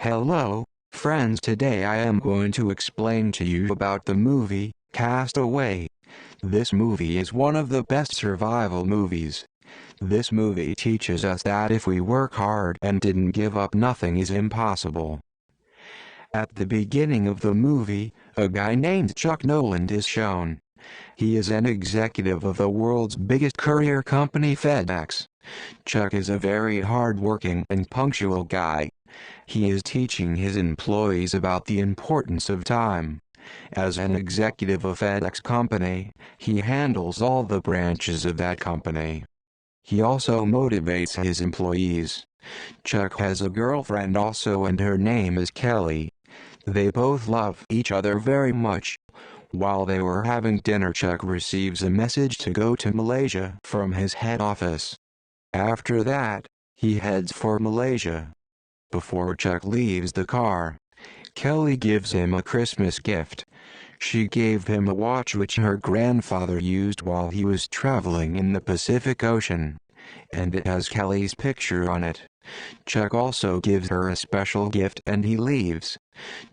Hello, friends. Today I am going to explain to you about the movie, Castaway. This movie is one of the best survival movies. This movie teaches us that if we work hard and didn't give up, nothing is impossible. At the beginning of the movie, a guy named Chuck Noland is shown. He is an executive of the world's biggest courier company, FedEx. Chuck is a very hard-working and punctual guy. He is teaching his employees about the importance of time. As an executive of FedEx company, he handles all the branches of that company. He also motivates his employees. Chuck has a girlfriend also, and her name is Kelly. They both love each other very much. While they were having dinner, Chuck receives a message to go to Malaysia from his head office. After that, he heads for Malaysia. Before Chuck leaves the car, Kelly gives him a Christmas gift. She gave him a watch which her grandfather used while he was traveling in the Pacific Ocean, and it has Kelly's picture on it. Chuck also gives her a special gift and he leaves.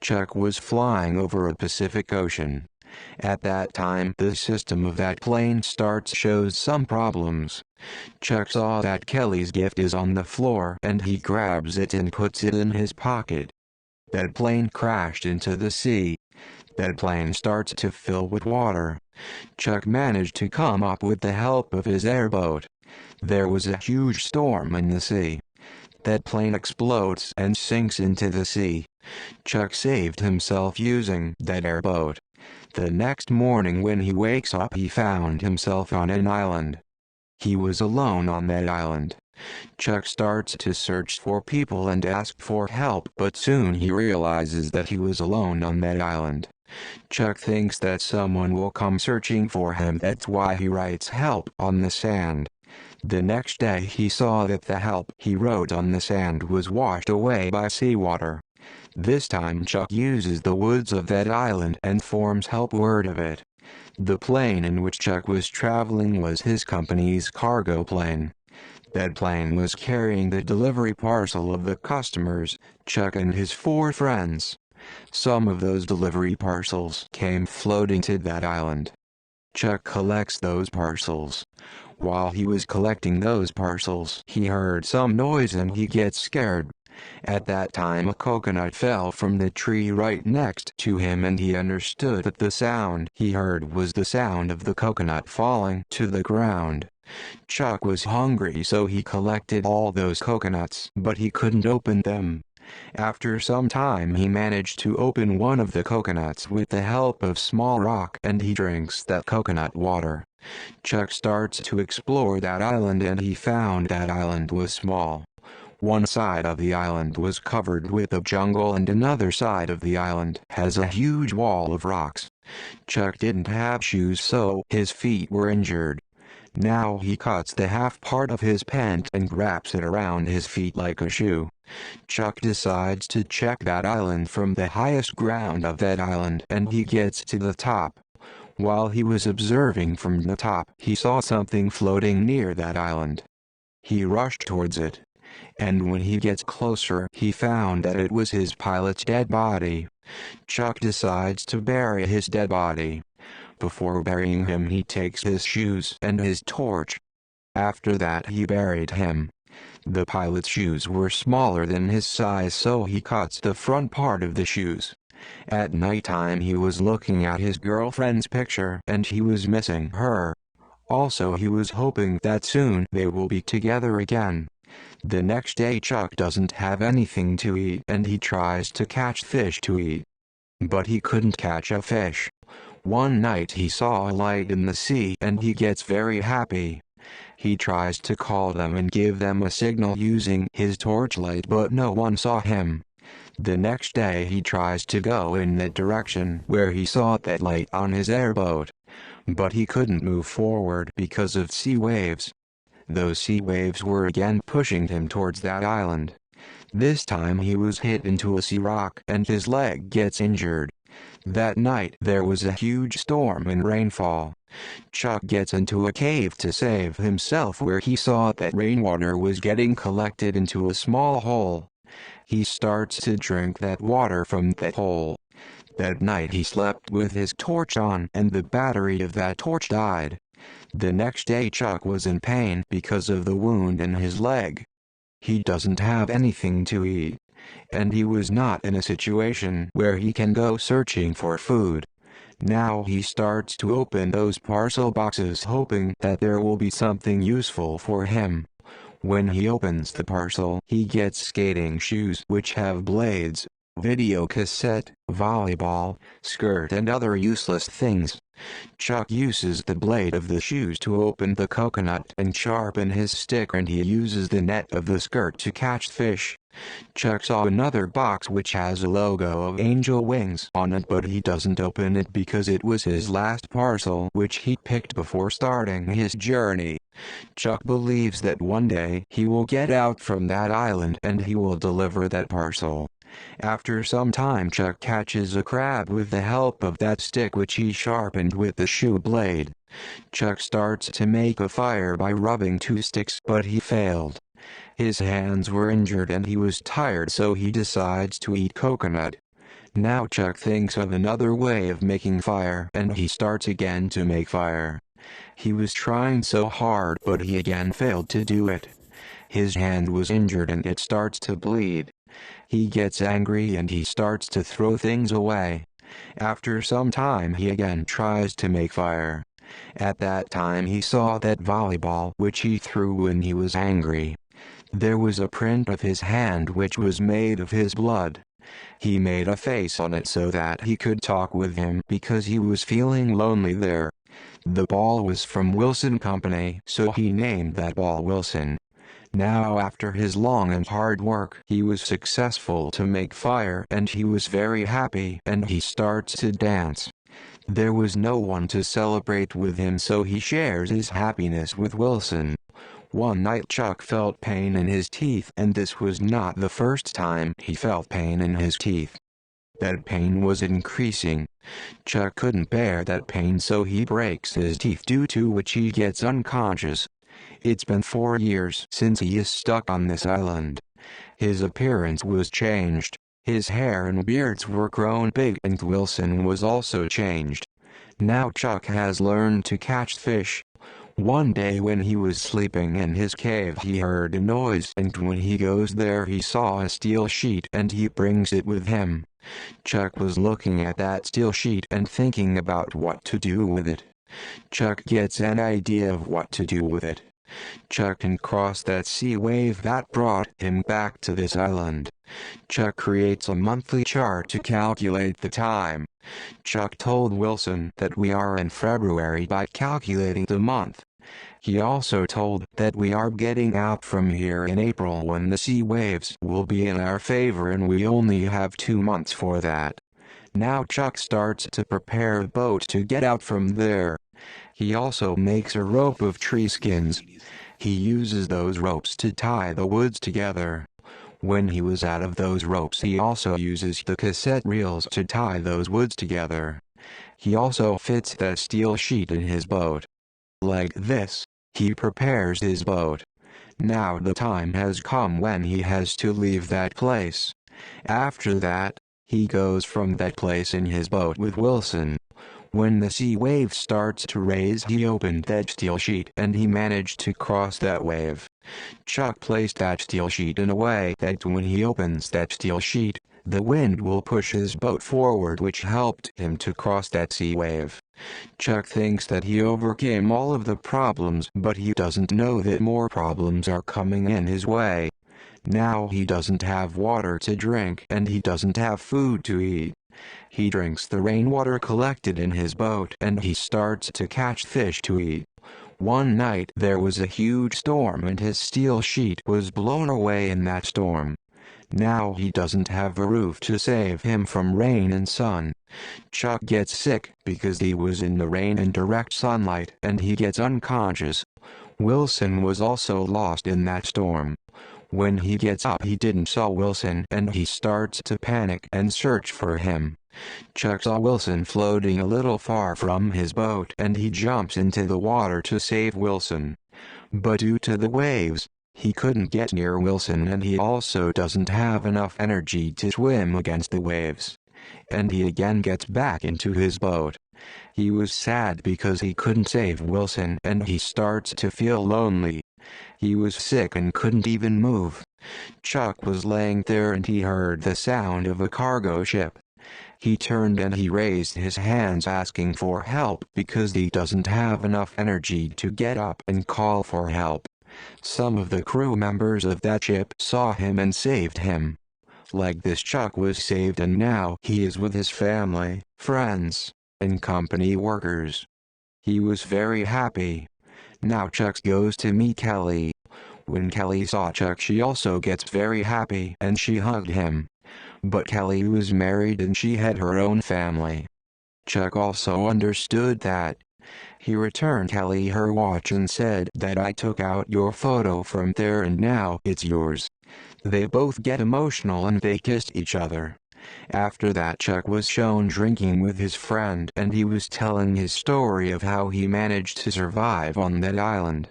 Chuck was flying over a Pacific Ocean. At that time, the system of that plane shows some problems. Chuck saw that Kelly's gift is on the floor and he grabs it and puts it in his pocket. That plane crashed into the sea. That plane starts to fill with water. Chuck managed to come up with the help of his airboat. There was a huge storm in the sea. That plane explodes and sinks into the sea. Chuck saved himself using that airboat. The next morning when he wakes up, he found himself on an island. He was alone on that island. Chuck starts to search for people and ask for help, but soon he realizes that he was alone on that island. Chuck thinks that someone will come searching for him. That's why he writes help on the sand. The next day he saw that the help he wrote on the sand was washed away by seawater. This time Chuck uses the woods of that island and forms help word of it. The plane in which Chuck was traveling was his company's cargo plane. That plane was carrying the delivery parcel of the customers, Chuck and his 4 friends. Some of those delivery parcels came floating to that island. Chuck collects those parcels. While he was collecting those parcels, he heard some noise and he gets scared. At that time a coconut fell from the tree right next to him and he understood that the sound he heard was the sound of the coconut falling to the ground. Chuck was hungry, so he collected all those coconuts, but he couldn't open them. After some time he managed to open one of the coconuts with the help of small rock and he drinks that coconut water. Chuck starts to explore that island and he found that island was small. One side of the island was covered with a jungle and another side of the island has a huge wall of rocks. Chuck didn't have shoes, so his feet were injured. Now he cuts the half part of his pant and wraps it around his feet like a shoe. Chuck decides to check that island from the highest ground of that island and he gets to the top. While he was observing from the top, he saw something floating near that island. He rushed towards it. And when he gets closer, he found that it was his pilot's dead body. Chuck decides to bury his dead body. Before burying him, he takes his shoes and his torch. After that, he buried him. The pilot's shoes were smaller than his size, so he cuts the front part of the shoes. At nighttime, he was looking at his girlfriend's picture and he was missing her. Also, he was hoping that soon they will be together again. The next day Chuck doesn't have anything to eat and he tries to catch fish to eat. But he couldn't catch a fish. One night he saw a light in the sea and he gets very happy. He tries to call them and give them a signal using his torchlight, but no one saw him. The next day he tries to go in the direction where he saw that light on his airboat. But he couldn't move forward because of sea waves. Those sea waves were again pushing him towards that island. This time he was hit into a sea rock and his leg gets injured. That night there was a huge storm and rainfall. Chuck gets into a cave to save himself where he saw that rainwater was getting collected into a small hole. He starts to drink that water from that hole. That night he slept with his torch on and the battery of that torch died. The next day Chuck was in pain because of the wound in his leg. He doesn't have anything to eat, and he was not in a situation where he can go searching for food. Now he starts to open those parcel boxes hoping that there will be something useful for him. When he opens the parcel, he gets skating shoes which have blades, video cassette, volleyball, skirt and other useless things. Chuck uses the blade of the shoes to open the coconut and sharpen his stick, and he uses the net of the skirt to catch fish. Chuck saw another box which has a logo of angel wings on it, but he doesn't open it because it was his last parcel which he picked before starting his journey. Chuck believes that one day he will get out from that island and he will deliver that parcel. After some time Chuck catches a crab with the help of that stick which he sharpened with the shoe blade. Chuck starts to make a fire by rubbing two sticks, but he failed. His hands were injured and he was tired, so he decides to eat coconut. Now Chuck thinks of another way of making fire and he starts again to make fire. He was trying so hard, but he again failed to do it. His hand was injured and it starts to bleed. He gets angry and he starts to throw things away. After some time he again tries to make fire. At that time he saw that volleyball which he threw when he was angry. There was a print of his hand which was made of his blood. He made a face on it so that he could talk with him because he was feeling lonely there. The ball was from Wilson Company, so he named that ball Wilson. Now after his long and hard work, he was successful to make fire and he was very happy and he starts to dance. There was no one to celebrate with him, so he shares his happiness with Wilson. One night Chuck felt pain in his teeth, and this was not the first time he felt pain in his teeth. That pain was increasing. Chuck couldn't bear that pain, so he breaks his teeth, due to which he gets unconscious. It's been 4 years since he is stuck on this island. His appearance was changed. His hair and beards were grown big and Wilson was also changed. Now Chuck has learned to catch fish. One day when he was sleeping in his cave he heard a noise, and when he goes there he saw a steel sheet and he brings it with him. Chuck was looking at that steel sheet and thinking about what to do with it. Chuck gets an idea of what to do with it. Chuck can cross that sea wave that brought him back to this island. Chuck creates a monthly chart to calculate the time. Chuck told Wilson that we are in February by calculating the month. He also told that we are getting out from here in April when the sea waves will be in our favor, and we only have 2 months for that. Now Chuck starts to prepare a boat to get out from there. He also makes a rope of tree skins. He uses those ropes to tie the woods together. When he was out of those ropes he also uses the cassette reels to tie those woods together. He also fits that steel sheet in his boat. Like this, he prepares his boat. Now the time has come when he has to leave that place. After that, he goes from that place in his boat with Wilson. When the sea wave starts to raise, he opened that steel sheet and he managed to cross that wave. Chuck placed that steel sheet in a way that when he opens that steel sheet, the wind will push his boat forward, which helped him to cross that sea wave. Chuck thinks that he overcame all of the problems, but he doesn't know that more problems are coming in his way. Now he doesn't have water to drink and he doesn't have food to eat. He drinks the rainwater collected in his boat and he starts to catch fish to eat. One night there was a huge storm and his steel sheet was blown away in that storm. Now he doesn't have a roof to save him from rain and sun. Chuck gets sick because he was in the rain and direct sunlight and he gets unconscious. Wilson was also lost in that storm. When he gets up he didn't saw Wilson and he starts to panic and search for him. Chuck saw Wilson floating a little far from his boat and he jumps into the water to save Wilson. But due to the waves, He couldn't get near Wilson, and he also doesn't have enough energy to swim against the waves. And he again gets back into his boat. He was sad because he couldn't save Wilson, and he starts to feel lonely. He was sick and couldn't even move. Chuck was laying there and he heard the sound of a cargo ship. He turned and he raised his hands asking for help because he doesn't have enough energy to get up and call for help. Some of the crew members of that ship saw him and saved him. Like this, Chuck was saved, and now he is with his family, friends, and company workers. He was very happy. Now Chuck goes to meet Kelly. When Kelly saw Chuck, she also gets very happy and she hugged him. But Kelly was married and she had her own family. Chuck also understood that. He returned Kelly her watch and said that I took out your photo from there and now it's yours. They both get emotional and they kissed each other. After that, Chuck was shown drinking with his friend and he was telling his story of how he managed to survive on that island.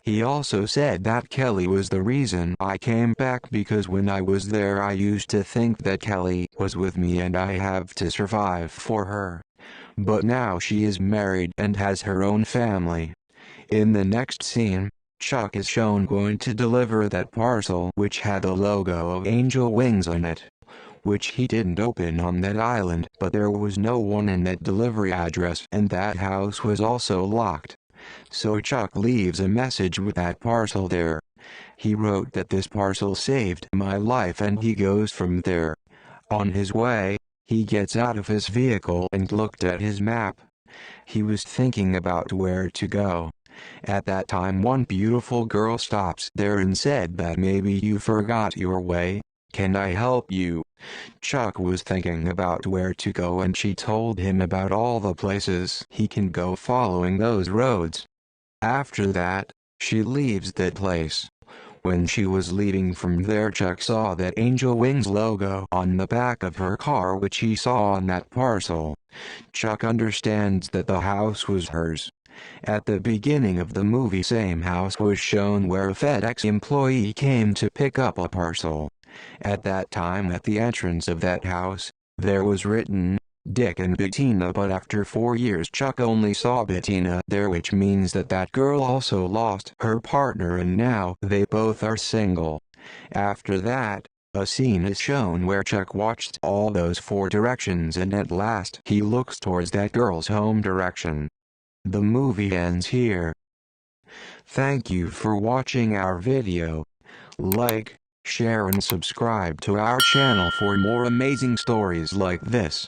He also said that Kelly was the reason I came back because when I was there I used to think that Kelly was with me and I have to survive for her. But now she is married and has her own family. In the next scene, Chuck is shown going to deliver that parcel which had the logo of angel wings on it, which he didn't open on that island, but there was no one in that delivery address and that house was also locked. So Chuck leaves a message with that parcel there. He wrote that this parcel saved my life and he goes from there. On his way, he gets out of his vehicle and looked at his map. He was thinking about where to go. At that time, one beautiful girl stops there and said that maybe you forgot your way. Can I help you? Chuck was thinking about where to go and she told him about all the places he can go following those roads. After that, she leaves that place. When she was leaving from there, Chuck saw that Angel Wings logo on the back of her car which he saw on that parcel. Chuck understands that the house was hers. At the beginning of the movie, same house was shown where a FedEx employee came to pick up a parcel. At that time, at the entrance of that house, there was written, Dick and Bettina, but after 4 years Chuck only saw Bettina there, which means that that girl also lost her partner and now they both are single. After that, a scene is shown where Chuck watched all those 4 directions and at last he looks towards that girl's home direction. The movie ends here. Thank you for watching our video. Like, share and subscribe to our channel for more amazing stories like this.